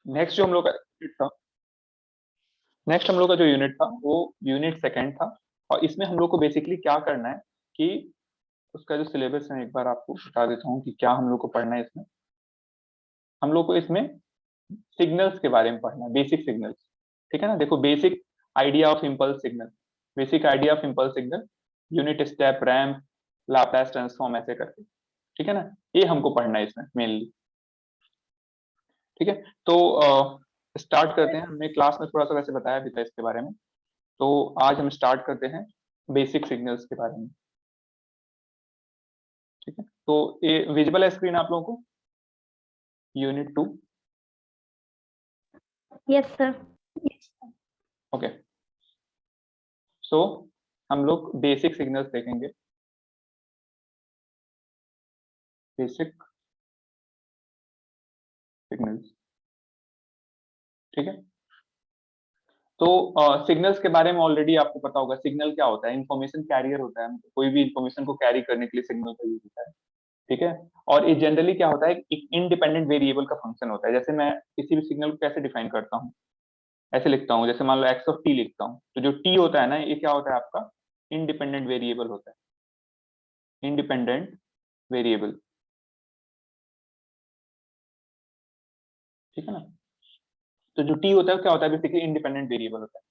Next जो हम लोग का यूनिट था नेक्स्ट हम लोग का जो यूनिट था वो यूनिट सेकंड था। और इसमें हम लोग को बेसिकली क्या करना है कि उसका जो सिलेबस है एक बार आपको बता देता हूँ कि क्या हम लोग को पढ़ना है इसमें। हम लोग को इसमें सिग्नल्स के बारे में पढ़ना है, बेसिक सिग्नल्स। ठीक है ना, देखो basic idea of impulse signal, basic idea of impulse signal, unit step, ramp, Laplace transform, ऐसे करके। ठीक है ना, ये हमको पढ़ना है इसमें मेनली। ठीक है, तो स्टार्ट करते हैं। हमने क्लास में थोड़ा सा वैसे बताया भी था इसके बारे में, तो आज हम स्टार्ट करते हैं बेसिक सिग्नल्स के बारे में। ठीक है, तो ये विजिबल है स्क्रीन आप लोगों को, यूनिट 2? Yes sir. ओके, सो हम लोग बेसिक सिग्नल्स देखेंगे। बेसिक सिग्नल्स, ठीक है। तो सिग्नल्स के बारे में ऑलरेडी आपको पता होगा। सिग्नल क्या होता है? इंफॉर्मेशन कैरियर होता है, कोई भी इंफॉर्मेशन को कैरी करने के लिए सिग्नल का यूज होता है। ठीक है, और ये जनरली क्या होता है, एक इंडिपेंडेंट वेरिएबल का फंक्शन होता है। जैसे मैं किसी भी सिग्नल को कैसे डिफाइन करता हूँ, ऐसे लिखता हूँ, जैसे मान लो एक्स ऑफ टी लिखता हूँ, तो जो टी होता है ना, ये क्या होता है आपका? इंडिपेंडेंट वेरिएबल होता है, इंडिपेंडेंट वेरिएबल। ठीक है ना, तो जो टी होता है क्या होता है? बेसिकली इंडिपेंडेंट वेरिएबल होता है।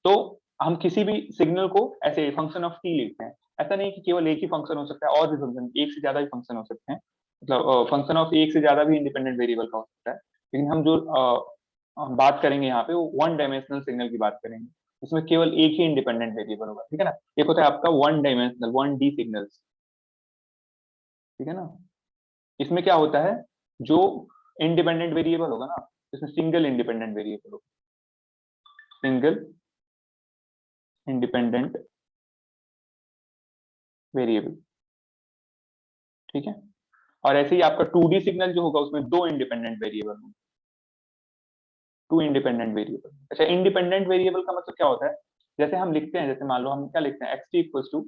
तो हम किसी भी सिग्नल को ऐसे फंक्शन ऑफ टी लिखते हैं। ऐसा नहीं कि केवल एक ही फंक्शन हो सकता है, और भी फंक्शन, एक से ज्यादा भी फंक्शन हो सकते हैं। मतलब फंक्शन ऑफ एक से ज्यादा भी इंडिपेंडेंट वेरिएबल का हो सकता है। लेकिन हम जो बात करेंगे यहाँ पे, वो वन डायमेंशनल सिग्नल की बात करेंगे। इसमें केवल एक ही इंडिपेंडेंट वेरिएबल होगा। ठीक है ना, एक होता है आपका one dimensional, one D signals. ठीक है ना, इसमें क्या होता है, जो इंडिपेंडेंट वेरिएबल होगा ना, इसमें सिंगल इंडिपेंडेंट वेरिएबल होगा, सिंगल इंडिपेंडेंट वेरिएबल। ठीक है, और ऐसे ही आपका 2D सिग्नल जो होगा, उसमें दो इंडिपेंडेंट वेरिएबल होंगे, टू इंडिपेंडेंट वेरिएबल। अच्छा, इंडिपेंडेंट वेरिएबल का मतलब क्या होता है? जैसे हम लिखते हैं, जैसे मान लो हम क्या लिखते हैं, x t equals to,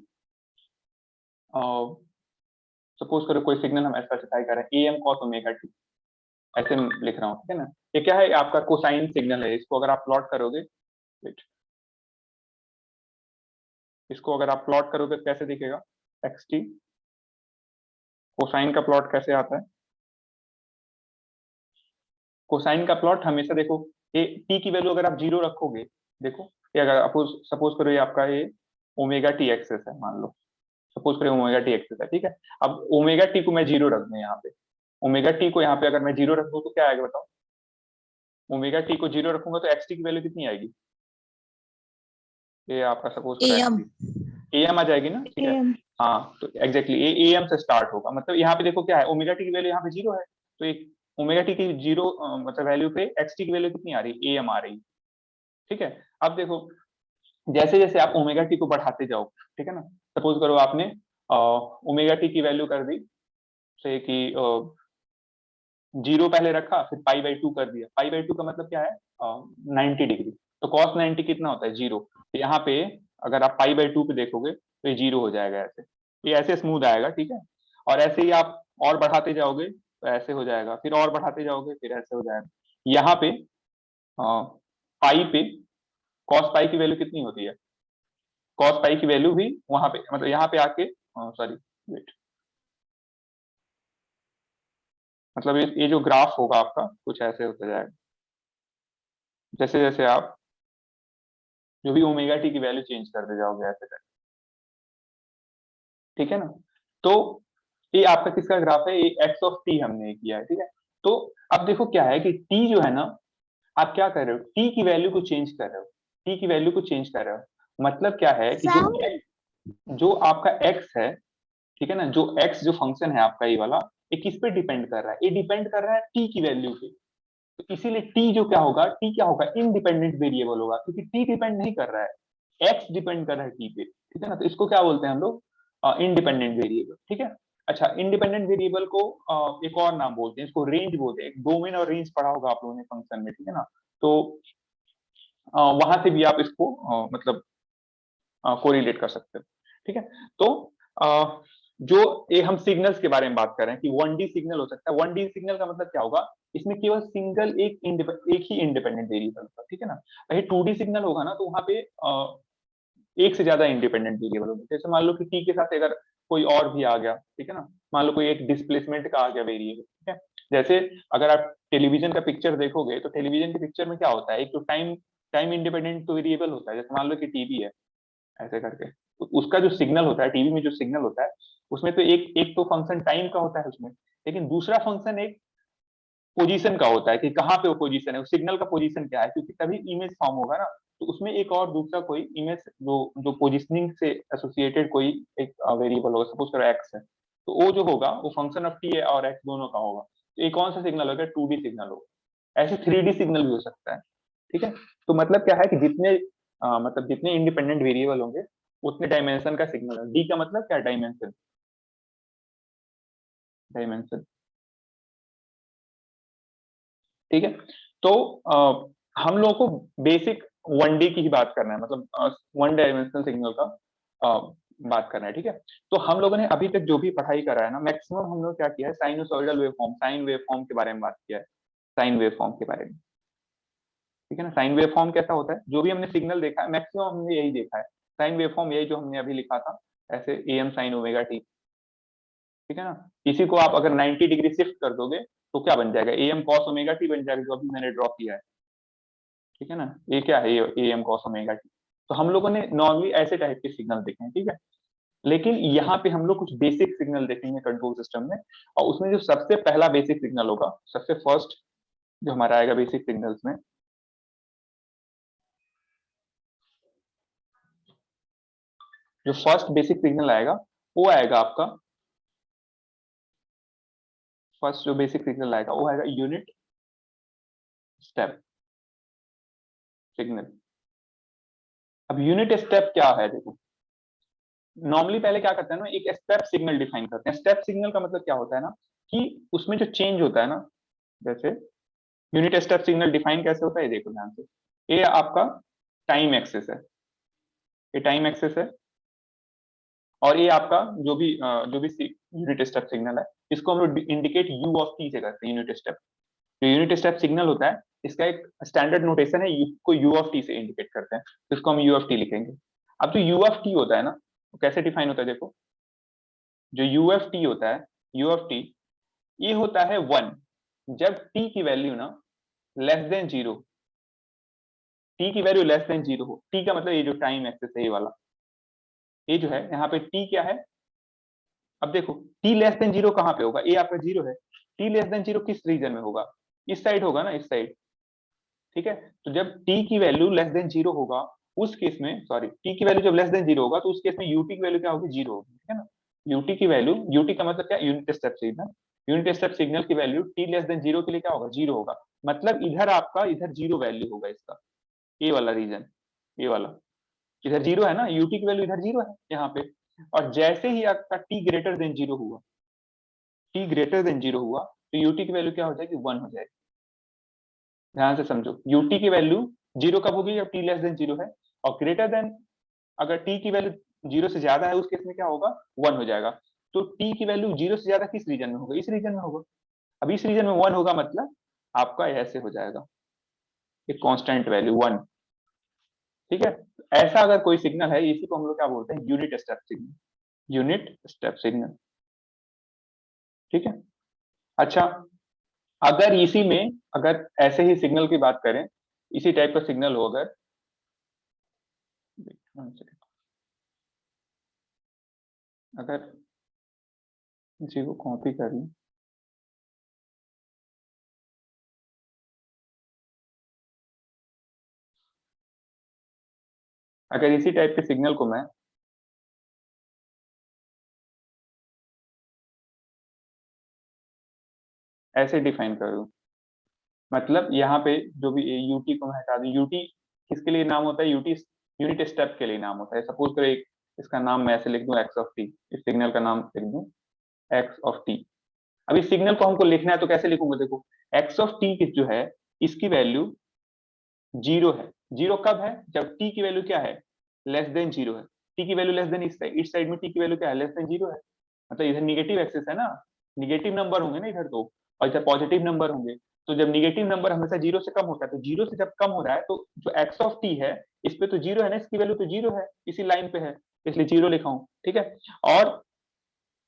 suppose करो कोई सिग्नल हम स्पेसिफाई कर रहे हैं, A M cos omega t, ऐसे लिख रहा हूँ। ठीक है ना, ये क्या है? आपका कोसाइन सिग्नल है। इसको अगर आप प्लॉट करोगे, wait, इसको अगर आप प्लॉट करोगे तो कैसे दिखेगा? एक्स टी कोसाइन का प्लॉट कैसे आता है? कोसाइन का प्लॉट हमेशा देखो, ये टी की वैल्यू अगर आप जीरो रखोगे, देखो ये अगर सपोज करो ये आपका ये ओमेगा टी एक्सेस है, मान लो सपोज करो ओमेगा टी एक्सेस है। ठीक है, अब ओमेगा टी को मैं जीरो रख दूं यहाँ पे, ओमेगा टी को यहाँ पे अगर मैं जीरो रख दूं तो क्या आएगा बताओ? ओमेगा टी को जीरो रखूंगा तो एक्स टी की वैल्यू कितनी आएगी? ये आपका सपोज करो एम ए एम आ जाएगी ना। ठीक है, हाँ, तो एग्जैक्टली ए एम से स्टार्ट होगा। मतलब यहाँ पे देखो क्या है, ओमेगा टी की वैल्यू यहाँ पे जीरो है, तो एक ओमेगा टी की जीरो मतलब वैल्यू पे एक्स टी की वैल्यू कितनी आ रही है? ए एम आ रही है। ठीक है, अब देखो जैसे जैसे आप ओमेगा टी को बढ़ाते जाओ, ठीक है ना, सपोज करो आपने ओमेगा टी की वैल्यू कर दी से कि जीरो पहले रखा, फिर पाई बाई टू कर दिया। पाई बाई टू का मतलब क्या है? 90 डिग्री। तो कॉस 90 कितना होता है? जीरो। तो यहाँ पे अगर आप पाई बाई टू पे देखोगे तो ये जीरो हो जाएगा ऐसे, ये ऐसे स्मूथ आएगा। ठीक है, और ऐसे ही आप और बढ़ाते जाओगे तो ऐसे हो जाएगा, फिर और बढ़ाते जाओगे फिर ऐसे हो जाएगा। यहाँ पे पाई पे कॉस पाई की वैल्यू कितनी होती है? कॉस पाई की वैल्यू भी वहां पे, मतलब यहाँ पे आके, सॉरी वेट, मतलब ये जो ग्राफ होगा आपका कुछ ऐसे होता जाएगा, जैसे जैसे आप जो भी ओमेगा टी की वैल्यू चेंज करते जाओगे ऐसे करके। ठीक है ना, तो ये आपका किसका ग्राफ है? ये एक्स ऑफ टी हमने किया है। ठीक है, तो अब देखो क्या है कि टी जो है ना, आप क्या कर रहे हो? टी की वैल्यू को चेंज कर रहे हो, टी की वैल्यू को चेंज कर रहे हो। मतलब क्या है कि जो आपका एक्स है, ठीक है ना, जो एक्स जो फंक्शन है आपका ये वाला, ये किस पे डिपेंड कर रहा है? ये डिपेंड कर रहा है टी की वैल्यू पे। तो इसीलिए टी जो क्या होगा, टी क्या होगा? इंडिपेंडेंट वेरिएबल होगा, क्योंकि टी डिपेंड नहीं कर रहा है, एक्स डिपेंड कर रहा है टी पे। ठीक है ना, तो इसको क्या बोलते हैं हम लोग? Independent variable. ठीक है, अच्छा, इंडिपेंडेंट वेरिएबल को एक और नाम बोलते हैं, इसको रेंज बोलते हैं। डोमेन और रेंज पढ़ा होगा आप लोगों ने फंक्शन में। ठीक है ना, तो वहां से भी आप इसको मतलब कोरिलेट कर सकते हो। ठीक है, तो जो ये हम सिग्नल्स के बारे में बात कर रहे हैं कि 1D सिग्नल हो सकता है। 1D सिग्नल का मतलब क्या होगा, इसमें केवल सिंगल एक ही इंडिपेंडेंट वेरिएबल होगा, ठीक है ना। वही 2D सिग्नल होगा ना, तो वहां पे एक से ज्यादा इंडिपेंडेंट वेरिएबल होगा। जैसे मान लो कि टी के साथ अगर कोई और भी आ गया, ठीक है ना, मान लो कोई एक डिस्प्लेसमेंट का आ गया वेरिएबल, ठीक है। जैसे अगर आप टेलीविजन का पिक्चर देखोगे तो टेलीविजन के पिक्चर में क्या होता है, एक तो टाइम टाइम इंडिपेंडेंट तो वेरिएबल होता है। जैसे मान लो कि टीवी है, ऐसे करके, तो उसका जो सिग्नल होता है, टीवी में जो सिग्नल होता है, उसमें तो एक एक तो फंक्शन टाइम का होता है उसमें, लेकिन दूसरा फंक्शन एक पोजीशन का होता है कि कहाँ पे वो पोजीशन है, उस सिग्नल का पोजीशन क्या है, क्योंकि तभी इमेज फॉर्म होगा ना। तो उसमें एक और दूसरा कोई इमेज जो जो पोजिशनिंग से एसोसिएटेड कोई एक वेरिएबल होगा, सपोज करो एक्स है, तो वो जो होगा वो फंक्शन ऑफ टी और एक्स दोनों का होगा। तो ये कौन सा सिग्नल होगा, 2D सिग्नल होगा। ऐसे 3D सिग्नल भी हो सकता है, ठीक है। तो मतलब क्या है कि जितने मतलब जितने इंडिपेंडेंट वेरिएबल होंगे उतने डायमेंशन का सिग्नल है। डी का मतलब क्या, डायमेंशन, डायमेंशन, ठीक है। तो हम लोग को बेसिक 1D की ही बात करना है, मतलब 1 डायमेंशनल सिग्नल का बात करना है, ठीक है। तो हम लोगों ने अभी तक जो भी पढ़ाई करा है ना, मैक्सिमम हम लोग क्या किया है, साइनोसॉइडल वेवफॉर्म, साइन वेवफॉर्म के बारे में बात किया है, साइन वेवफॉर्म के बारे में, ठीक है ना। साइन वेवफॉर्म कैसा होता है, जो भी हमने सिग्नल देखा है मैक्सिमम हमने यही देखा है। साइन वेवफॉर्म यही जो हमने अभी लिखा था, ऐसे AM साइन ओमेगा टी, ठीक है ना। इसी को आप अगर 90 डिग्री शिफ्ट कर दोगे तो क्या बन जाएगा, AM कॉस ओमेगा टी बन जाएगा, जो अभी मैंने ड्रॉ किया है, ठीक है ना। ये क्या है, ये AM cos ओमेगा टी। तो हम लोगों ने नॉर्मली ऐसे टाइप के सिग्नल देखे हैं, ठीक है। लेकिन यहाँ पे हम लोग कुछ बेसिक सिग्नल देखेंगे कंट्रोल सिस्टम में, और उसमें जो सबसे पहला बेसिक सिग्नल होगा, सबसे फर्स्ट जो हमारा आएगा बेसिक सिग्नल्स में, जो फर्स्ट बेसिक सिग्नल आएगा वो आएगा आपका, फर्स्ट जो बेसिक सिग्नल आएगा वो आएगा यूनिट स्टेप सिग्नल। अब यूनिट स्टेप क्या है, देखो नॉर्मली पहले क्या करते हैं ना, एक स्टेप सिग्नल डिफाइन करते हैं। स्टेप सिग्नल का मतलब क्या होता है ना, कि उसमें जो चेंज होता है ना, जैसे यूनिट स्टेप सिग्नल डिफाइन कैसे होता है, ये देखो ध्यान से। ये आपका टाइम एक्सेस है, ये टाइम एक्सेस है, और ये आपका जो भी यूनिट स्टेप सिग्नल है, इसको हम लोग इंडिकेट यू ऑफ टी से करते हैं। यूनिट स्टेप, जो यूनिट स्टेप सिग्नल होता है, इसका एक स्टैंडर्ड नोटेशन है, को यू ऑफ टी से इंडिकेट करते हैं, तो इसको हम यू ऑफ टी लिखेंगे। अब जो यू ऑफ टी होता है ना, वो कैसे डिफाइन होता है, देखो जो यू एफ टी होता है, यू ऑफ टी, ये होता है 1 जब टी की वैल्यू ना लेस देन जीरो, टी की वैल्यू लेस देन जीरो हो। टी का मतलब ये जो टाइम एक्सेस है, ये वाला, ये जो है यहाँ पे टी क्या है। अब देखो टी लेस देन जीरो कहाँ पे होगा, ये आपका जीरो है। टी लेस देन जीरो किस रीजन में होगा, इस साइड होगा ना, इस साइड, ठीक है। तो जब टी की वैल्यू लेस देन जीरो होगा, उस केस में, सॉरी, टी की वैल्यू जब लेस देन जीरो होगा तो उस केस में यूटी की वैल्यू क्या होगी, जीरो होगी, ठीक है ना। यूटी की वैल्यू, यूटी का मतलब क्या, unit step signal, unit step signal की value t less than zero के लिए क्या होगा, जीरो होगा। मतलब इधर आपका इधर जीरो वैल्यू होगा इसका, ये वाला रीजन, ये वाला, इधर जीरो है ना, यूटी की वैल्यू इधर जीरो है यहाँ पे। और जैसे ही आपका टी ग्रेटर देन जीरो हुआ, टी ग्रेटर देन जीरो हुआ, तो यूटी की वैल्यू क्या हो जाएगी, वन हो जाएगी। ध्यान से समझो, यूटी की वैल्यू जीरो कब होगी, जब टी लेस देन जीरो है, और ग्रेटर देन, अगर टी की वैल्यू जीरो से ज्यादा है, उस केस में क्या होगा, वन हो जाएगा। तो टी की वैल्यू जीरो से ज्यादा किस रीजन में होगा, इस रीजन में होगा। अब इस रीजन में वन होगा, मतलब आपका ऐसे हो जाएगा, एक कांस्टेंट वैल्यू वन, ठीक है। ऐसा अगर कोई सिग्नल है, इसी को हम लोग क्या बोलते हैं, unit step signal, unit step signal, ठीक है। अच्छा, अगर इसी में, अगर ऐसे ही सिग्नल की बात करें, इसी टाइप का सिग्नल हो अगर, अगर इसी को कॉपी कर लूं, अगर इसी टाइप के सिग्नल को मैं ऐसे डिफाइन कर दूं, मतलब यहाँ पे जो भी यूटी को मैं हटा दूं, यूटी किसके लिए नाम होता है, यूटी यूनिट स्टेप के लिए नाम होता है। सपोज करो एक, इसका नाम मैं ऐसे लिख दूं एक्स ऑफ टी, इस सिग्नल का नाम लिख दूं एक्स ऑफ टी। अब इस सिग्नल को हमको लिखना है तो कैसे लिखूंगा, देखो एक्स ऑफ टी की जो है, इसकी वैल्यू जीरो है। जीरो कब है, जब टी की वैल्यू क्या है, लेस देन जीरो है। टी की वैल्यू लेस देन, इस साइड में टी की वैल्यू क्या है, लेस देन जीरो है। मतलब इधर निगेटिव एक्सिस है ना, निगेटिव नंबर होंगे ना इधर तो, और इधर पॉजिटिव नंबर होंगे। तो जब निगेटिव नंबर हमेशा जीरो से कम होता है, तो जीरो से जब कम हो रहा है तो जो एक्स ऑफ टी है इस पे तो जीरो है ना, इसकी वैल्यू तो जीरो है, इसी लाइन पे है, इसलिए जीरो लिखा हूं, ठीक है। और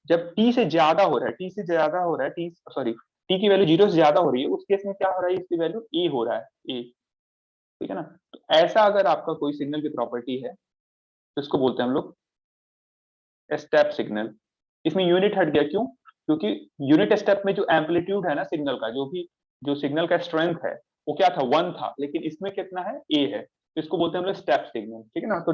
जब टी से ज्यादा हो रहा है, टी से ज्यादा हो रहा है, टी सॉरी टी की वैल्यू जीरो से ज्यादा हो रही है, उस केस में क्या हो रहा है, इसकी वैल्यू ए हो रहा है, ए, ठीक है ना। तो ऐसा अगर आपका कोई सिग्नल की प्रॉपर्टी है तो इसको बोलते हैं हम लोग स्टेप सिग्नल। इसमें यूनिट हट गया, क्यों? क्योंकि यूनिट स्टेप में जो एम्पलीट्यूड है ना सिग्नल का, जो सिग्नल का स्ट्रेंथ है वो क्या था, 1 था, लेकिन इसमें कितना है, ए है, तो इसको बोलते हैं हम लोग स्टेप सिग्नल, ठीक है ना। तो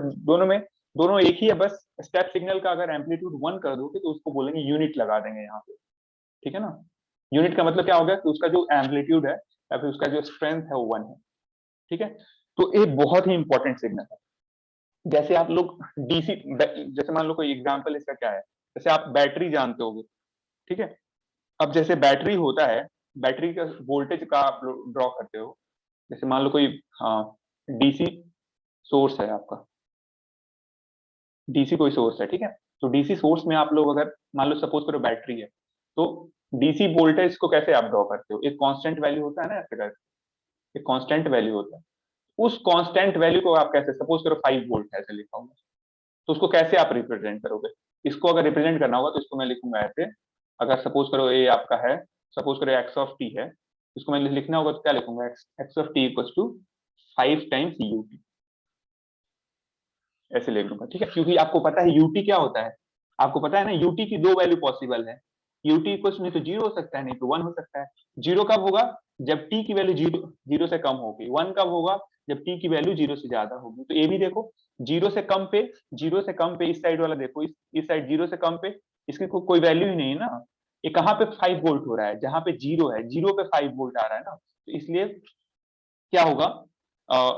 दोनों एक ही है, बस स्टेप सिग्नल का अगर एम्पलीट्यूड 1 कर दोगे तो उसको बोलेंगे यूनिट, लगा देंगे यहाँ पे, ठीक है ना। यूनिट का मतलब क्या हो गया कि उसका जो एम्पलीट्यूड है या फिर उसका जो स्ट्रेंथ है वो 1 है, ठीक है। तो ये बहुत ही इंपॉर्टेंट सिग्नल है। जैसे आप लोग डीसी, जैसे मान लो कोई एग्जांपल इसका क्या है, जैसे आप बैटरी जानते होगे, ठीक है। अब जैसे बैटरी होता है, बैटरी का वोल्टेज का आप ड्रॉ करते हो, जैसे मान लो कोई डीसी सोर्स है आपका, डीसी कोई सोर्स है, ठीक है। तो डीसी सोर्स में आप लोग अगर मान लो सपोज करो बैटरी है, तो डीसी वोल्टेज को कैसे आप ड्रॉ करते हो, एक कांस्टेंट वैल्यू होता है ना, ऐसे करके एक कांस्टेंट वैल्यू होता है। उस कांस्टेंट वैल्यू को आप कैसे, सपोज करो 5 वोल्ट ऐसे लिखा होगा, तो उसको कैसे आप रिप्रेजेंट करोगे? इसको अगर रिप्रेजेंट करना होगा तो इसको मैं लिखूंगा ऐसे, अगर सपोज करो ये आपका है, सपोज करो एक्स ऑफ टी है, इसको मैं लिखना होगा तो क्या लिखूंगा, x of t equal to 5 times u t, ऐसे लिख दूंगा, ठीक है। क्योंकि आपको पता है यूटी क्या होता है, आपको पता है ना, यूटी की दो वैल्यू पॉसिबल है, यूटी इक्वल नहीं तो जीरो हो सकता है, नहीं तो 1 हो सकता है। जीरो कब होगा, जब टी की वैल्यू जीरो से कम होगी। 1 कब होगा, जब टी की वैल्यू जीरो से ज्यादा होगी। तो ये भी देखो, जीरो से कम पे, जीरो से कम पे इस साइड वाला देखो, इस साइड जीरो से कम पे, इसकी कोई वैल्यू ही नहीं है ना। ये कहाँ पे 5 वोल्ट हो रहा है, जहां पे जीरो है, जीरो पे 5 वोल्ट आ रहा है ना, तो इसलिए क्या होगा,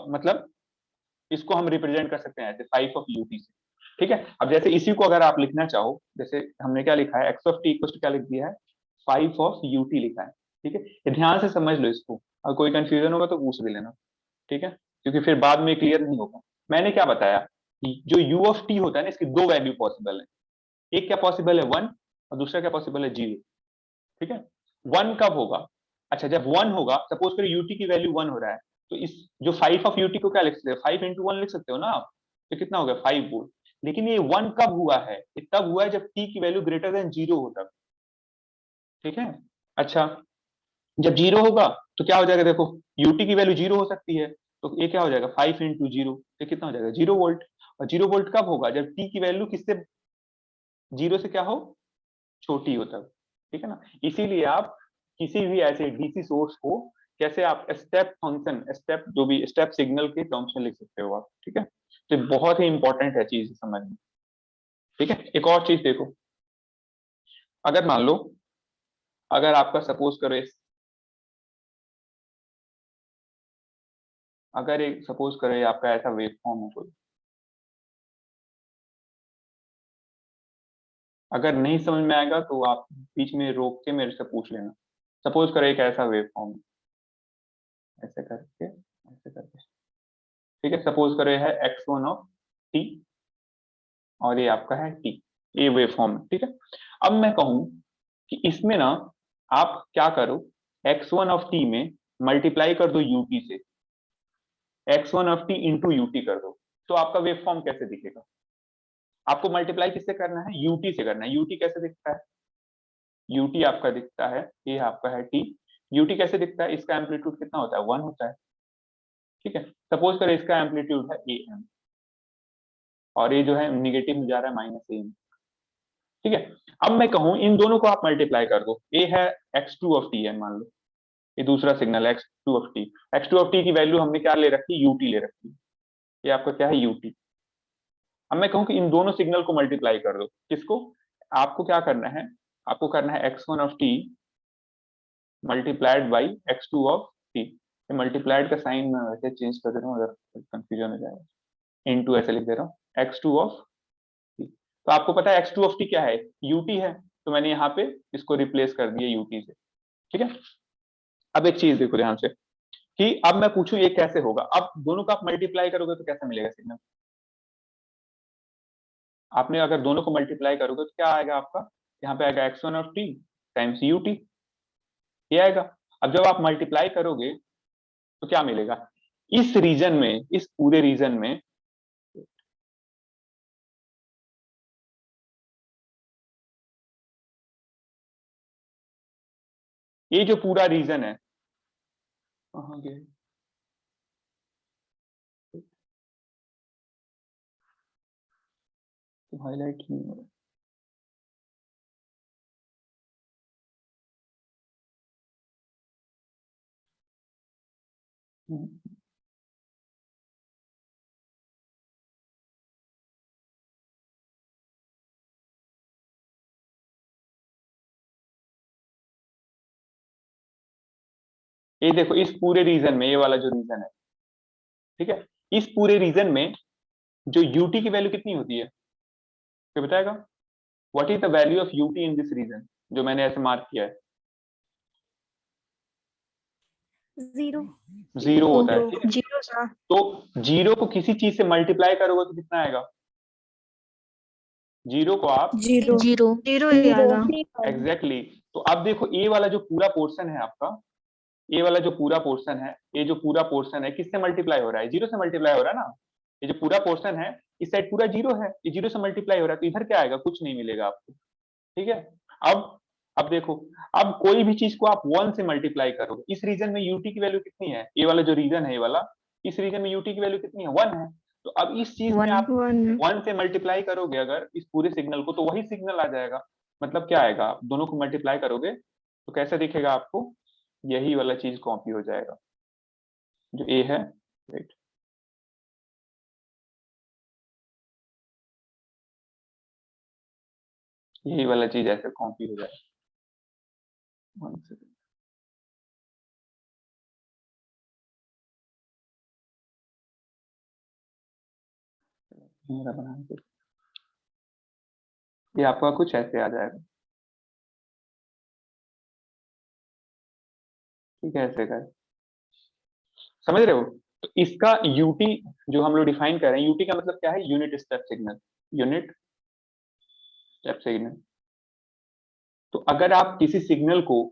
मतलब इसको हम रिप्रेजेंट कर सकते हैं ऐसे 5 ऑफ यूटी से, ठीक है। अब जैसे इसी को अगर आप लिखना चाहो, जैसे हमने क्या लिखा है, एक्स ऑफ टी इक्वल क्या लिख दिया है, 5 ऑफ यूटी लिखा है, ठीक है। ये ध्यान से समझ लो इसको, अगर कोई कंफ्यूजन होगा तो पूछ भी लेना, ठीक है, क्योंकि फिर बाद में क्लियर नहीं होगा। मैंने क्या बताया कि जो यू ऑफ टी होता है ना, इसकी दो वैल्यू पॉसिबल है, एक क्या पॉसिबल है 1, और दूसरा क्या पॉसिबल है 0, ठीक है। 1 कब होगा, अच्छा जब 1 होगा, सपोज करो यूटी की वैल्यू 1 हो रहा है, तो इस जो 5 ऑफ यूटी को क्या लिख सकते हो, 5 इंटू 1 लिख सकते हो ना आप, तो कितना हो गया 5 वोल्ट। लेकिन ये 1 कब हुआ है, ये तब हुआ है जब टी की वैल्यू ग्रेटर देन 0 हो तब, ठीक है। अच्छा, जब 0 होगा तो क्या हो जाएगा, देखो यूटी की वैल्यू 0 हो सकती है, तो ये क्या हो जाएगा 5 इंटू 0, ये कितना हो जाएगा 0 वोल्ट। और 0 वोल्ट कब होगा, जब टी की वैल्यू किससे, 0 से क्या हो, छोटी हो तब, ठीक है ना। इसीलिए आप किसी भी ऐसे डीसी सोर्स को कैसे आप स्टेप फंक्शन, स्टेप जो भी स्टेप सिग्नल के टर्म्स में लिख सकते हो आप, ठीक है। तो बहुत ही इंपॉर्टेंट है चीज समझना, ठीक है। एक और चीज देखो, अगर मान लो, अगर आपका सपोज करो अगर एक सपोज करो ये आपका ऐसा वेव फॉर्म है कोई, अगर नहीं समझ में आएगा तो आप बीच में रोक के मेरे से पूछ लेना। सपोज करो एक ऐसा वेव फॉर्म, ऐसे करके, ऐसे करके, ठीक है। सपोज करो ये है x1 ऑफ टी, और ये आपका है टी, ये वेव फॉर्म है, ठीक है। अब मैं कहूं कि इसमें ना आप क्या करो, x1 ऑफ टी में मल्टीप्लाई कर दो यूटी से, x1 of T into UT कर दो, तो आपका वेव फॉर्म कैसे दिखेगा? आपको मल्टीप्लाई किससे करना है, यूटी से करना है। यूटी कैसे दिखता है, यूटी आपका दिखता है, ये आपका है टी, यूटी कैसे दिखता है, इसका एम्पलीट्यूड कितना होता है, 1 होता है, ठीक है। सपोज करें इसका एम्पलीट्यूड है ए एम, और ये जो है निगेटिव में जा रहा है -a, ठीक है। अब मैं कहूं इन दोनों को आप मल्टीप्लाई कर दो, ए है x2 ऑफ टी है मान लो, ये दूसरा सिग्नल है x2 of T, x2 of T की वैल्यू हमने क्या ले रखी है, यूटी ले रखी है, ये आपका क्या है यूटी। अब मैं कहूं कि इन दोनों सिग्नल को मल्टीप्लाई कर दो, किसको, आपको क्या करना है, आपको करना है x1 of T multiplied by x2 of T. Multiplied का साइन मैं वैसे चेंज कर दे रहा हूँ, अगर कंफ्यूजन हो जाएगा, इनटू ऐसे लिख दे रहा हूँ, x2 ऑफ टी। तो आपको पता है x2 ऑफ टी क्या है, यूटी है, तो मैंने यहाँ पे इसको रिप्लेस कर दिया यूटी से, ठीक है। अब एक चीज देखो ध्यान से, कि अब मैं पूछूं ये कैसे होगा, अब दोनों का आप मल्टीप्लाई करोगे तो कैसा मिलेगा सिग्नल, आपने अगर दोनों को मल्टीप्लाई करोगे तो क्या आएगा आपका, यहाँ पे आएगा x1 of t times ut, ये आएगा। अब जब आप मल्टीप्लाई करोगे तो क्या मिलेगा, इस रीजन में, इस पूरे रीजन में ये जो पूरा रीजन है, कहाँ गए, तो हाईलाइट नहीं हो रहा। ये देखो इस पूरे रीजन में, ये वाला जो रीजन है, ठीक है, इस पूरे रीजन में जो यूटी की वैल्यू कितनी होती है, क्या बताएगा, what is the value of u t in this region, जो मैंने ऐसे मार्क किया है, 0 जीरो होता है, ठीक है। 0 सा तो जीरो को किसी चीज से मल्टीप्लाई करोगे तो कितना आएगा, जीरो को आप 0 जीरो 0 ही आएगा। एग्जैक्टली तो अब देखो ये वाला जो पूरा पोर्शन है आपका, ये वाला जो पूरा पोर्शन है, ये जो पूरा पोर्शन है किससे मल्टीप्लाई हो रहा है, जीरो से मल्टीप्लाई हो रहा है ना। ये जो पूरा पोर्शन है इस साइड पूरा जीरो है, ये जीरो से मल्टीप्लाई हो रहा है, तो इधर क्या आएगा, कुछ नहीं मिलेगा आपको, ठीक है। अब अब देखो, अब कोई भी चीज को आप वन से मल्टीप्लाई करोगे, इस रीजन में यूटी की वैल्यू कितनी है, ये वाला जो रीजन है ये वाला, इस रीजन में यूटी की वैल्यू कितनी है, वन है। तो अब इस चीज में आप 1 वन से मल्टीप्लाई करोगे अगर इस पूरे सिग्नल को, तो वही सिग्नल आ जाएगा। मतलब क्या आएगा, आप दोनों को मल्टीप्लाई करोगे तो कैसा दिखेगा आपको, यही वाला चीज कॉपी हो जाएगा, जो ए है, राइट। यही वाला चीज ऐसे कॉपी हो जाएगा। One second. मेरा बना के ये आपका कुछ ऐसे आ जाएगा, ठीक है, ऐसे कर, समझ रहे हो। तो इसका यूटी जो हम लोग डिफाइन कर रहे हैं, यूटी का मतलब क्या है, unit step signal, unit step signal. तो अगर आप किसी सिग्नल को,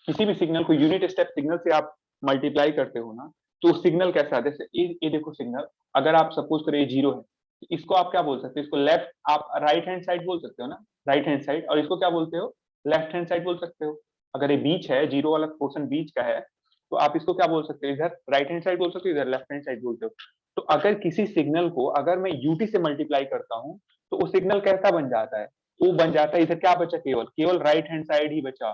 किसी भी सिग्नल को यूनिट स्टेप सिग्नल से आप मल्टीप्लाई करते हो ना, तो सिग्नल कैसा है, जैसे ये देखो सिग्नल, अगर आप सपोज करो ये जीरो है, तो इसको आप क्या बोल सकते हो, इसको लेफ्ट, आप राइट हैंड साइड बोल सकते हो ना, राइट हैंड साइड, और इसको क्या बोलते हो, लेफ्ट हैंड साइड बोल सकते हो। अगर ये बीच है, जीरो वाला पोर्शन बीच का है, तो आप इसको क्या बोल सकते हो, इधर राइट हैंड साइड बोल सकते हो, इधर लेफ्ट हैंड साइड बोलते हो। तो अगर किसी सिग्नल को अगर मैं यूटी से मल्टीप्लाई करता हूँ, तो वो सिग्नल कैसा बन जाता है, वो बन जाता है, इधर क्या बचा, केवल केवल राइट हैंड साइड ही बचा।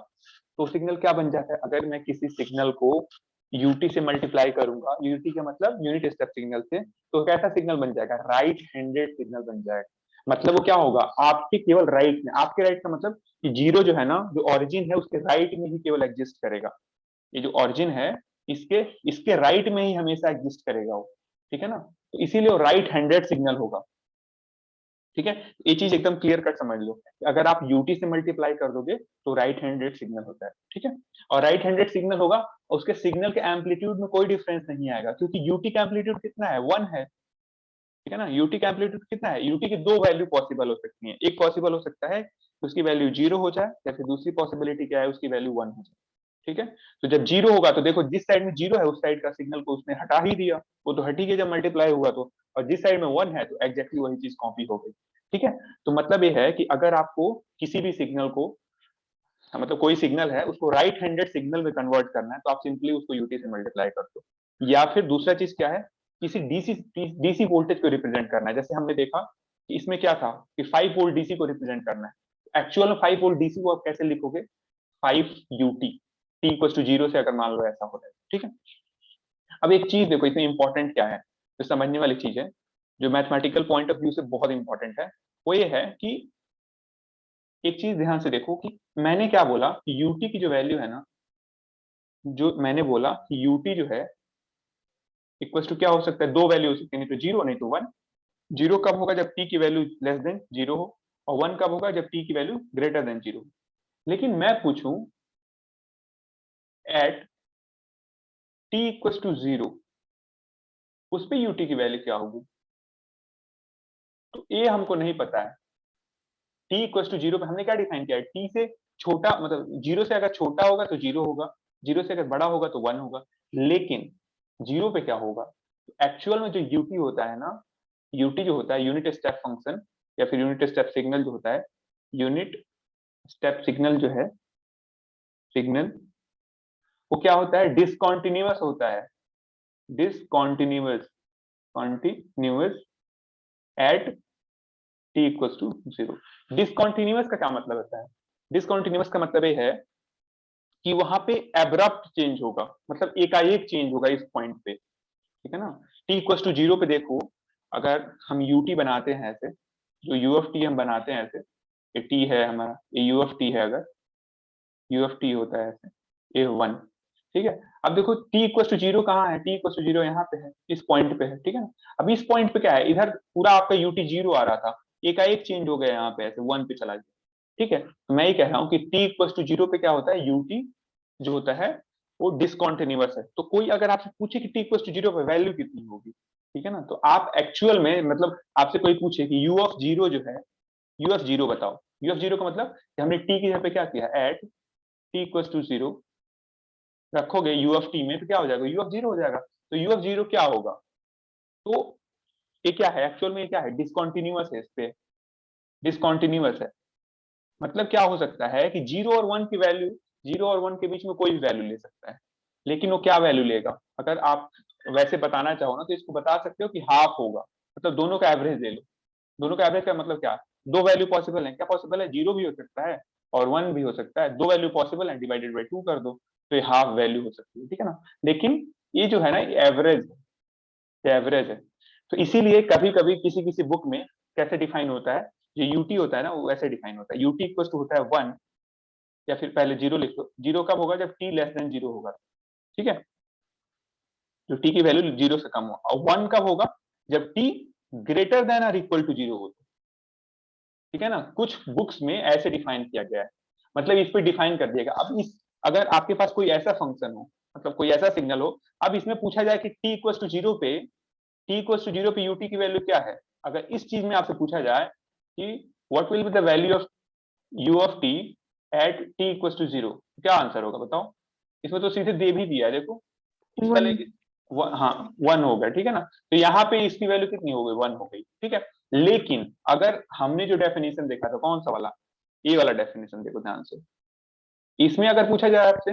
तो सिग्नल क्या बन जाता है, अगर मैं किसी सिग्नल को यूटी से मल्टीप्लाई करूंगा, यूटी का मतलब यूनिट स्टेप सिग्नल से, तो कैसा सिग्नल बन जाएगा, राइट हैंडेड सिग्नल बन जाएगा। मतलब वो क्या होगा, आपके केवल राइट में, आपके राइट का मतलब कि जीरो जो है ना, जो ओरिजिन है उसके राइट में ही केवल एग्जिस्ट करेगा। ये जो ओरिजिन है इसके इसके राइट में ही हमेशा एग्जिस्ट करेगा वो, ठीक है ना। तो इसीलिए वो राइट हैंडेड सिग्नल होगा, ठीक है। ये चीज एकदम क्लियर कट समझ लो, अगर आप यूटी से मल्टीप्लाई कर दोगे तो राइट हैंडेड सिग्नल होता है, ठीक है। और राइट हैंडेड सिग्नल होगा, और उसके सिग्नल के एम्पलीट्यूड में कोई डिफरेंस नहीं आएगा, क्योंकि यूटी का एम्पलीट्यूड कितना है, वन है, ठीक है ना। यूटी का एम्पलीट्यूड कितना है, यूटी की दो वैल्यू पॉसिबल हो सकती है, एक पॉसिबल हो सकता है कि उसकी वैल्यू जीरो हो जाए, या फिर दूसरी पॉसिबिलिटी क्या है, उसकी वैल्यू वन हो जाए, ठीक है। तो जब जीरो होगा तो देखो जिस साइड में जीरो है उस साइड का सिग्नल को उसने हटा ही दिया, वो तो हट ही गया जब मल्टीप्लाई हुआ तो, और जिस साइड में वन है तो एग्जैक्टली वही चीज कॉपी हो गई, ठीक है। तो मतलब ये है कि अगर आपको किसी भी सिग्नल को, मतलब कोई सिग्नल है उसको राइट हैंडेड सिग्नल में कन्वर्ट करना है, तो आप सिंपली उसको यूटी से मल्टीप्लाई कर दो। या फिर दूसरा चीज क्या है, किसी डीसी डीसी वोल्टेज को रिप्रेजेंट करना है, जैसे हमने देखा कि इसमें क्या था कि 5 वोल्ट डीसी को रिप्रेजेंट करना है, एक्चुअल में 5 वोल्ट डीसी को आप कैसे लिखोगे, 5 u t, t equal to zero से अगर मान लो ऐसा हो रहा है, ठीक है। अब एक चीज देखो इसमें इंपॉर्टेंट क्या है, जो समझने वाली चीज है, जो मैथमेटिकल पॉइंट ऑफ व्यू से बहुत इंपॉर्टेंट है, वो ये है कि एक चीज ध्यान से देखो कि मैंने क्या बोला, यूटी की जो वैल्यू है ना, जो मैंने बोला कि यूटी जो है इक्वल टू क्या हो सकता है, दो वैल्यू हो सकती है, नहीं तो जीरो नहीं तो वन। जीरो कब होगा, जब टी की वैल्यू लेस देन जीरो हो, और वन कब होगा, जब टी की वैल्यू ग्रेटर देन जीरो। लेकिन मैं पूछूं at t equal to zero, उस पे यूटी की वैल्यू क्या होगी, तो ये हमको नहीं पता है, t इक्वल टू 0 पे हमने क्या डिफाइन किया है, t से छोटा मतलब 0 से अगर छोटा होगा तो 0 होगा, 0 से अगर बड़ा होगा तो 1 होगा, लेकिन 0 पे क्या होगा, एक्चुअल में जो ut होता है ना, ut जो होता है यूनिट स्टेप फंक्शन या फिर यूनिट स्टेप सिग्नल जो होता है, यूनिट स्टेप सिग्नल जो है सिग्नल, वो क्या होता है, डिसकंटिन्यूअस होता है, discontinuous continuous at t equal to 0। डिसकंटिन्यूअस का क्या मतलब होता है, डिसकंटिन्यूअस का मतलब ये है कि वहां पे एब्रप्ट चेंज होगा, मतलब एकाएक चेंज होगा इस पॉइंट पे, ठीक है ना। t इक्वल टू 0 पे देखो, अगर हम ut बनाते हैं ऐसे, जो u ऑफ t हम बनाते हैं ऐसे, ये t है हमारा, ये u ऑफ t है, अगर u ऑफ t होता है ऐसे, ये 1, ठीक है। अब देखो t इक्वल टू 0 कहाँ है, t इक्वल टू 0 यहाँ पे है, इस पॉइंट पे है, ठीक है ना। अब इस पॉइंट पे क्या है, इधर पूरा आपका ut 0 आ रहा था, एकाएक चेंज हो गया यहाँ पे ऐसे 1 पे चला गया, ठीक है। तो मैं ये कह रहा हूँ कि t इक्वल टू 0 पे क्या होता है, ut जो होता है वो डिसकंटिन्यूअस है। तो कोई अगर आपसे पूछे कि t इक्वल टू 0 पे वैल्यू कितनी होगी, ठीक है ना, तो आप एक्चुअल में मतलब आपसे कोई पूछे कि u ऑफ 0 जो है, u ऑफ 0 बताओ, u ऑफ 0 का मतलब कि हमने t की जगह पे क्या किया, एट t इक्वल टू 0 रखोगे u ऑफ t में, तो क्या हो जाएगा, u ऑफ 0 हो जाएगा। तो u ऑफ 0 क्या होगा, तो ये क्या है, एक्चुअल में ये क्या है, डिसकंटिन्यूअस है, इस पे डिसकंटिन्यूअस है। मतलब क्या हो सकता है कि 0 और 1 की वैल्यू, 0 और 1 के बीच में कोई भी वैल्यू ले सकता है, लेकिन वो क्या वैल्यू लेगा, अगर आप वैसे बताना चाहो ना तो इसको बता सकते हो कि हाफ होगा, मतलब दोनों का एवरेज ले लो। दोनों का एवरेज का मतलब क्या, दो वैल्यू पॉसिबल है, क्या पॉसिबल है, 0 भी हो सकता है और 1 भी हो सकता है, दो वैल्यू पॉसिबल है, डिवाइडेड बाई 2 कर दो, तो ये हाफ वैल्यू हो सकती है, ठीक है ना। लेकिन ये जो है ना, ये एवरेज है। तो इसीलिए कभी कभी किसी किसी बुक में कैसे डिफाइन होता है, जो यूटी होता है ना वो वैसे डिफाइन होता है, यूटी इक्वल टू होता है 1, या फिर पहले 0 लिख लो, 0 कब होगा, जब t लेस देन 0 होगा, ठीक है, जो t की वैल्यू 0 से कम हो, और 1 कब होगा, जब t ग्रेटर देन और इक्वल टू 0 हो, ठीक है ना। कुछ बुक्स में ऐसे डिफाइन किया गया है, मतलब इस पे डिफाइन कर दिया गया। अब इस अगर आपके पास कोई ऐसा फंक्शन हो, मतलब कोई ऐसा सिग्नल हो, अब इसमें पूछा जाए कि t इक्वल टू 0 पे, t इक्वल टू 0 पे ut की वैल्यू क्या है, अगर इस चीज में आपसे पूछा जाए कि what will be the value of u of t at t equal to 0, क्या आंसर होगा बताओ। इसमें तो सीधे दे भी दिया है, देखो इस वाले 1 हाँ 1 हो गया, ठीक है ना। तो यहाँ पे इसकी वैल्यू कितनी हो गई, 1 हो गई, ठीक है। लेकिन अगर हमने जो डेफिनेशन देखा था, कौन सा वाला, ये वाला डेफिनेशन देखो ध्यान से, इसमें अगर पूछा जाए आपसे,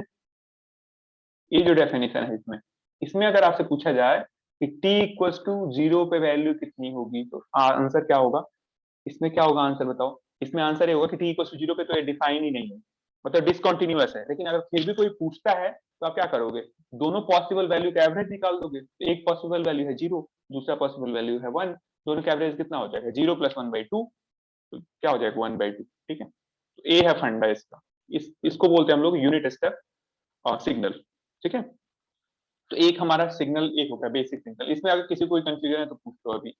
ये जो डेफिनेशन है इसमें, इसमें अगर आपसे पूछा जाए कि t इक्वल टू 0 पे वैल्यू कितनी होगी, तो आंसर क्या होगा, इसमें क्या होगा आंसर बताओ। इसमें आंसर ये होगा कि t इक्वल टू 0 पे तो ये डिफाइन ही नहीं है, मतलब डिसकंटिन्यूअस है। लेकिन अगर फिर भी कोई पूछता है तो आप क्या करोगे, दोनों पॉसिबल वैल्यू का एवरेज निकाल दोगे। तो एक पॉसिबल वैल्यू है 0, दूसरा पॉसिबल वैल्यू है 1, दोनों का एवरेज कितना हो जाएगा, 0 प्लस 1/2, तो क्या हो जाएगा 1/2, ठीक है। तो ये है फंडा इसका, इसको बोलते हैं हम लोग यूनिट स्टेप सिग्नल, ठीक है। तो एक हमारा सिग्नल एक हो गया बेसिक सिग्नल, इसमें अगर किसी कोई कंफ्यूजन है तो पूछ लो अभी,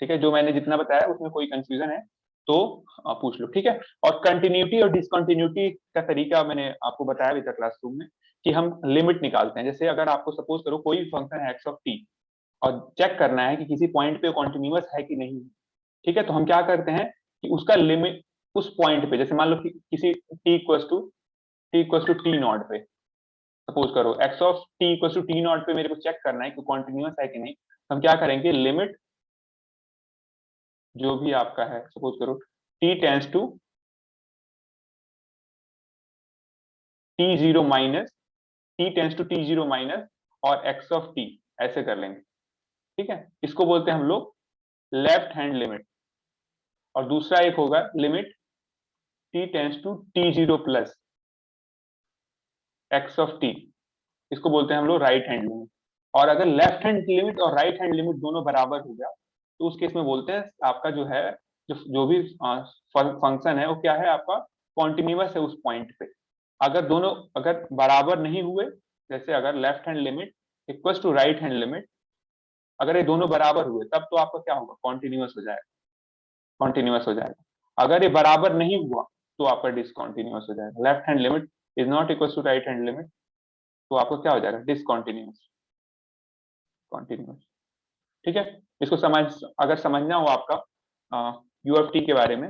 ठीक है। जो मैंने जितना बताया उसमें कोई कंफ्यूजन है तो पूछ लो, ठीक है। और कंटिन्यूटी और डिसकंटिन्यूटी का तरीका मैंने आपको बताया अभी तक क्लासरूम में, कि हम लिमिट निकालते हैं। जैसे अगर आपको सपोज करो कोई फंक्शन है एक्स ऑफ टी, और चेक करना है कि किसी पॉइंट पे कॉन्टिन्यूअस है कि नहीं, ठीक है, तो हम क्या करते हैं कि उसका लिमिट उस पॉइंट पे, जैसे मान लो कि किसी टी नॉट पे, सपोज करो x of t equal to t naught पे मेरे को चेक करना है कि कॉन्टिन्यूअस है कि नहीं, हम क्या करेंगे, लिमिट जो भी आपका है, सपोज करो t tends to t zero minus, t tends to t zero minus और एक्स ऑफ टी, ऐसे कर लेंगे, ठीक है। इसको बोलते हैं हम लोग लेफ्ट हैंड लिमिट। और दूसरा एक होगा limit t tends to t zero plus x of t, इसको बोलते हैं हम लोग राइट हैंड लिमिट। और अगर लेफ्ट हैंड लिमिट और राइट हैंड लिमिट दोनों बराबर हो गया, तो उस केस में बोलते हैं आपका जो है, जो भी फंक्शन है वो क्या है आपका, कॉन्टिन्यूअस है उस पॉइंट पे। अगर दोनों अगर बराबर नहीं हुए, जैसे अगर left hand limit equal to right hand limit, अगर ये दोनों बराबर हुए तब तो आपका क्या होगा, कॉन्टिन्यूअस हो जाएगा, कॉन्टिन्यूअस हो जाएगा। अगर ये बराबर नहीं हुआ तो आपका डिसकॉन्टिन्यूअस हो जाएगा, left hand limit is not equal to right hand limit, तो आपको क्या हो जाएगा, डिसकॉन्टिन्यूअस, कॉन्टिन्यूअस, ठीक है। इसको समझ, अगर समझना हो आपका यूएफटी के बारे में,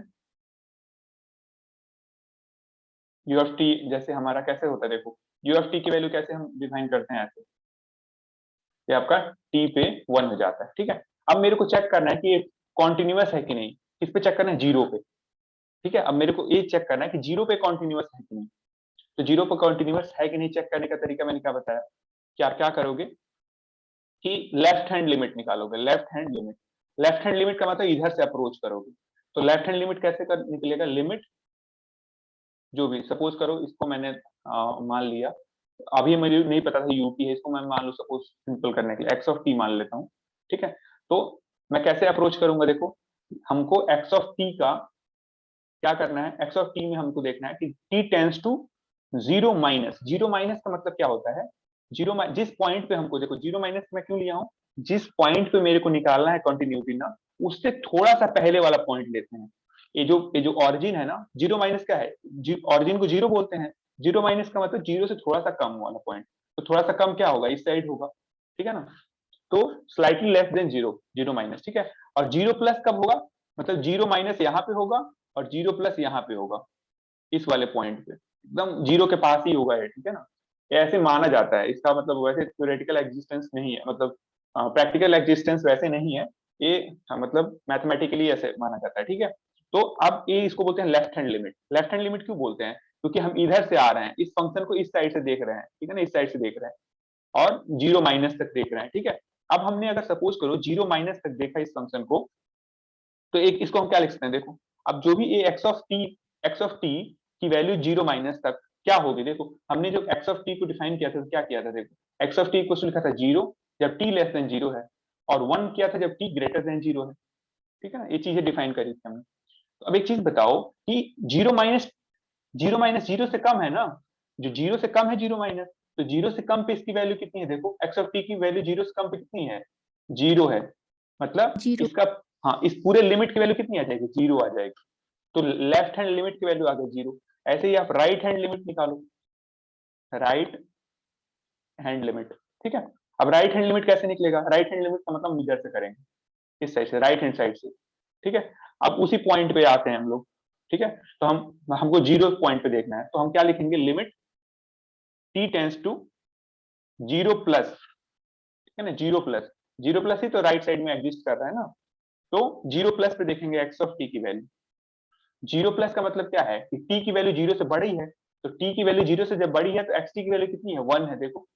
यू ऑफ टी जैसे हमारा कैसे होता है, देखो यू ऑफ टी की वैल्यू कैसे हम डिफाइन करते हैं ऐसे, ये आपका टी पे 1 हो जाता है, ठीक है। अब मेरे को चेक करना है कि ये कॉन्टिन्यूअस है कि नहीं, किस पे चेक करना है, जीरो पे, ठीक है। अब मेरे को ये चेक करना है कि जीरो पे कॉन्टिन्यूअस है कि नहीं, तो जीरो पे कॉन्टिन्यूअस है कि नहीं चेक करने का तरीका मैंने क्या बताया कि आप क्या करोगे कि लेफ्ट हैंड लिमिट निकालोगे, लेफ्ट हैंड लिमिट का मतलब इधर से अप्रोच करोगे, तो लेफ्ट हैंड लिमिट कैसे कर निकलेगा, लिमिट जो भी सपोज करो इसको मैंने मान लिया, अभी मुझे नहीं पता था यूटी है, इसको मैं मान लूं सपोज सिंपल करने के लिए एक्स ऑफ टी मान लेता हूँ, ठीक है। तो मैं कैसे अप्रोच करूंगा, देखो हमको एक्स ऑफ टी का क्या करना है, एक्स ऑफ टी में हमको देखना है कि t tends to zero minus, zero minus का मतलब क्या होता है, जीरो जिस पॉइंट पे हमको, देखो जीरो माइनस मैं क्यों लिया हूं, जिस पॉइंट पे मेरे को निकालना है कंटिन्यूटी ना, उससे थोड़ा सा पहले वाला पॉइंट लेते हैं। ये जो ऑरिजिन है ना, जीरो माइनस क्या है, ऑरिजिन को जीरो बोलते हैं, जीरो माइनस का मतलब जीरो से थोड़ा सा कम वाला पॉइंट, तो थोड़ा सा कम क्या होगा, इस साइड होगा, ठीक है ना। तो slightly less than zero, zero minus, ठीक है। और जीरो प्लस कब होगा, मतलब जीरो माइनस यहाँ पे होगा और जीरो प्लस यहाँ पे होगा, इस वाले पॉइंट पे एकदम जीरो के पास ही होगा ये, ठीक है ना। ये ऐसे माना जाता है, इसका मतलब वैसे थ्योरेटिकल एग्जिस्टेंस नहीं है, मतलब प्रैक्टिकल एग्जिस्टेंस वैसे नहीं है ये, मतलब मैथमेटिकली ऐसे माना जाता है, ठीक है। तो अब ये इसको बोलते हैं left hand limit. Left hand limit क्यों बोलते हैं, क्योंकि हम इधर से आ रहे हैं, इस फंक्शन को इस साइड से देख रहे हैं, ठीक है ना, इस साइड से देख रहे हैं और जीरो माइनस तक देख रहे हैं, ठीक है। अब हमने अगर सपोज करो जीरो माइनस तक देखा इस फंक्शन को, तो एक इसको हम क्या लिख सकते हैं, देखो अब जो भी ये एक्स ऑफ टी की वैल्यू जीरो माइनस तक क्या होगी, देखो हमने जो एक्स ऑफ टी को डिफाइन किया था तो क्या किया था, देखो एक्स ऑफ टी को लिखा था जीरो जब टी लेस देन जीरो है, और वन किया था जब टी ग्रेटर देन जीरो है, ठीक है ना, ये चीजें डिफाइन करी थी हमने। तो अब एक चीज बताओ कि जीरो माइनस जीरो से कम है ना, जो जीरो से कम है जीरो माइनस, तो जीरो से कम पे इसकी वैल्यू कितनी है, देखो एक्स ऑफ टी की वैल्यू जीरो से कम पे कितनी है, जीरो है, मतलब जीरो। इसका, हाँ इस पूरे लिमिट की वैल्यू कितनी आ जाएगी, जीरो आ जाएगी, तो लेफ्ट हैंड लिमिट की वैल्यू आ गई जीरो। ऐसे ही आप राइट हैंड लिमिट निकालो, राइट हैंड लिमिट, ठीक है। अब राइट हैंड लिमिट कैसे निकलेगा, राइट हैंड लिमिट का मतलब हम इधर से करेंगे, इस साइड से, राइट हैंड साइड से, ठीक है। अब उसी पॉइंट पे आते हैं हम लोग, ठीक है। तो हमको जीरो पॉइंट पे देखना है, तो हम क्या लिखेंगे, limit t tends to zero plus, ठीक है ना, जीरो प्लस ही तो राइट साइड में एग्जिस्ट कर रहा है ना, तो जीरो प्लस पे देखेंगे एक्स ऑफ टी की वैल्यू। जीरो प्लस का मतलब क्या है कि टी की वैल्यू जीरो से बड़ी है, तो टी की वैल्यू जीरो से जब बड़ी है तो एक्स टी की वैल्यू कितनी है, वन है, देखो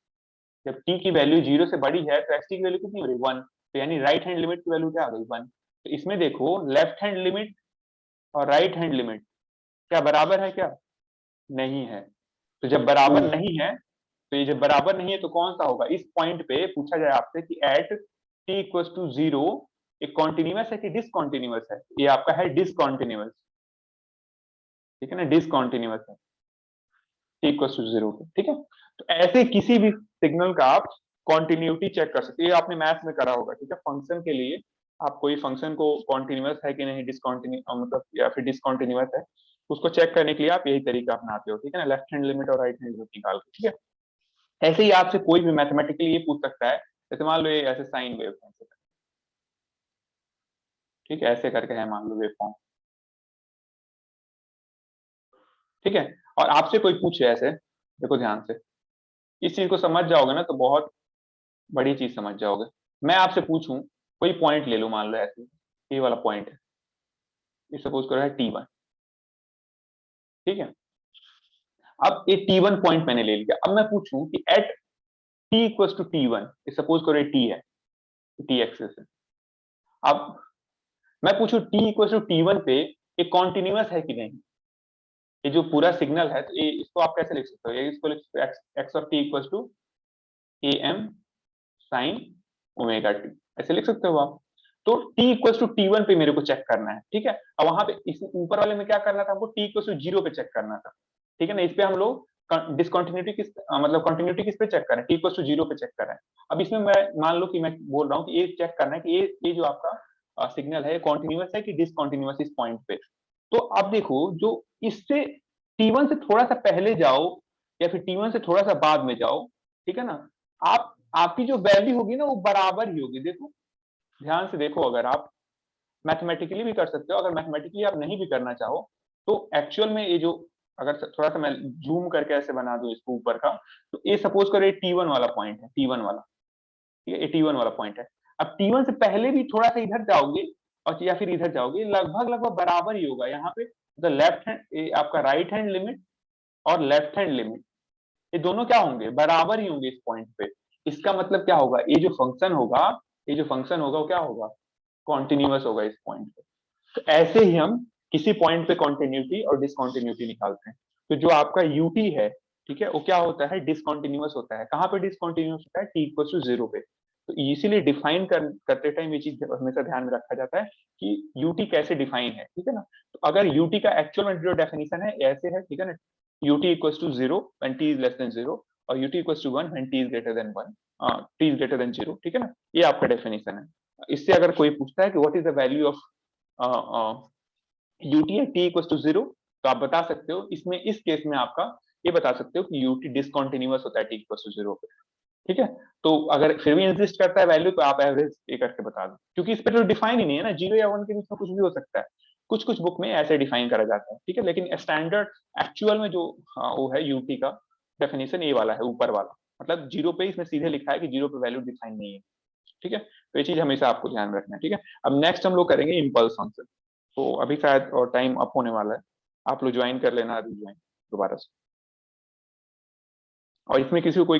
जब टी की वैल्यू जीरो से बड़ी है तो एक्स टी की वैल्यू कितनी हो रही है, वन, तो यानी राइट हैंड लिमिट की वैल्यू क्या आ गई, वन। तो इसमें देखो लेफ्ट हैंड लिमिट और राइट हैंड लिमिट क्या बराबर है क्या, नहीं है, तो जब बराबर नहीं है, तो ये जब बराबर नहीं है तो कौन सा होगा, इस पॉइंट पे पूछा जाए आपसे कि at t equal to zero एक कॉन्टिन्यूअस है कि डिसकॉन्टिन्यूअस है, ये आपका है डिसकॉन्टिन्यूअस, ठीक है ना, डिसकॉन्टिन्यूअस है टी इक्वल टू जीरो पे, ठीक है। तो ऐसे किसी भी सिग्नल का आप कॉन्टिन्यूटी चेक कर सकते हैं, ये आपने मैथ्स में करा होगा, ठीक है। फंक्शन के लिए आप कोई फंक्शन को कॉन्टिन्यूअस है कि नहीं, डिसकॉन्टिन्यू मतलब या फिर डिसकॉन्टिन्यूअस है, उसको चेक करने के लिए आप यही तरीका अपनाते हो, ठीक है ना, लेफ्ट हैंड लिमिट और राइट हैंड लिमिट निकाल के, ठीक है। ऐसे ही आपसे कोई भी मैथमेटिकली ये पूछ सकता है, जैसे मान लो ये ऐसे साइन वेव है, ठीक है, ऐसे करके है मान लो वेव फॉर्म, ठीक है। और आपसे कोई पूछे ऐसे, देखो ध्यान से, इस चीज को समझ जाओगे ना तो बहुत बड़ी चीज समझ जाओगे। मैं आपसे पूछूं, कोई पॉइंट ले लो, मान लो ऐसे ये वाला पॉइंट है, ये सपोज करो है टी वन, ठीक है। अब ये टी वन पॉइंट मैंने ले लिया, अब मैं पूछूं कि at t equal to t one, suppose करो ये टी है, टी एक्सेस है, अब मैं पूछूं t equal to t one पे ये कॉन्टिन्यूअस है कि नहीं, ये जो पूरा सिग्नल है, तो ये इसको आप कैसे लिख सकते हो, ये इसको लिख सकते हो x of t equal to A M sine omega t, ऐसे लिख सकते हो आप। तो t equal to t one पे मेरे को चेक करना है, ठीक है। अब वहां पे इस ऊपर वाले में क्या करना था हमको, t इक्वल टू जीरो पे चेक करना था, ठीक है ना। इस पे हम लोग डिसकंटिन्यूटी किस मतलब कंटिन्यूटी किस पे चेक कर रहे हैं, t इक्वल टू जीरो पे चेक कर रहे हैं। अब इसमें मैं मान लो कि मैं बोल रहा हूँ कि ये चेक करना है कि ये जो आपका सिग्नल है कॉन्टिन्यूअस है कि डिसकॉन्टिन्यूअस इस पॉइंट पे। तो अब देखो जो इससे T1 से थोड़ा सा पहले जाओ या फिर T1 से थोड़ा सा बाद में जाओ, ठीक है ना, आप आपकी जो वैल्यू होगी ना वो बराबर ही होगी, देखो ध्यान से देखो, अगर आप मैथमेटिकली भी कर सकते हो, अगर मैथमेटिकली आप नहीं भी करना चाहो तो एक्चुअल में ये जो अगर थोड़ा सा मैं जूम करके ऐसे बना दूं इसको ऊपर का, तो ये सपोज करो T1 वाला पॉइंट है, T1 वाला, ठीक है, T1 वाला पॉइंट है। अब T1 से पहले भी थोड़ा सा इधर जाओगे और या फिर इधर जाओगे, लगभग लगभग बराबर ही होगा यहाँ पे। द लेफ्ट हैंड, आपका राइट हैंड लिमिट और लेफ्ट हैंड लिमिट, ये दोनों क्या होंगे, बराबर ही होंगे इस पॉइंट पे। इसका मतलब क्या होगा, ये जो फंक्शन होगा, ये जो फंक्शन होगा वो क्या होगा, कॉन्टिन्यूअस होगा इस पॉइंट पे। तो ऐसे ही हम किसी पॉइंट पे कॉन्टिन्यूटी और डिसकॉन्टिन्यूटी निकालते हैं। तो जो आपका यूटी है, ठीक है, वो क्या होता है, डिसकॉन्टिन्यूअस होता है। कहाँ पे डिसकॉन्टिन्यूअस होता है, टी इक्वल टू 0 पे। तो इसीलिए डिफाइन करते टाइम ये चीज हमेशा ध्यान में रखा जाता है कि यूटी कैसे डिफाइन है, ठीक है ना। तो अगर यूटी का एक्चुअल में जो डेफिनेशन है ऐसे है, ठीक है ना, u t equal to 0 when t is less than 0 और u t equal to 1 when t is greater than 1, t is greater than 0, ठीक है ना। ये आपका डेफिनेशन है। इससे अगर कोई पूछता है कि what is the value of UT है टी इक्वल टू 0, तो आप बता सकते हो इसमें, इस केस में आपका ये बता सकते हो कि यूटी डिसकॉन्टिन्यूअस होता है टी इक्वल टू 0 पे, ठीक है। तो अगर फिर भी इंसिस्ट करता है वैल्यू, तो आप एवरेज ये करके बता दो, क्योंकि इस पे तो डिफाइन ही नहीं है ना, 0 या 1 के बीच में कुछ भी हो सकता है। कुछ कुछ बुक में ऐसे डिफाइन करा जाता है, ठीक है, लेकिन स्टैंडर्ड एक्चुअल में जो वो है यूटी का डेफिनेशन ये वाला है, ऊपर वाला। मतलब 0 पे इसमें सीधे लिखा है कि 0 पे वैल्यू डिफाइन नहीं है, ठीक है। तो ये चीज हमेशा आपको ध्यान में रखना है, ठीक है। अब नेक्स्ट हम लोग करेंगे इम्पल्स फंक्शन। तो अभी शायद और टाइम अप होने वाला है, आप लोग ज्वाइन कर लेना अभी, ज्वाइन दोबारा से। और इसमें किसी को कोई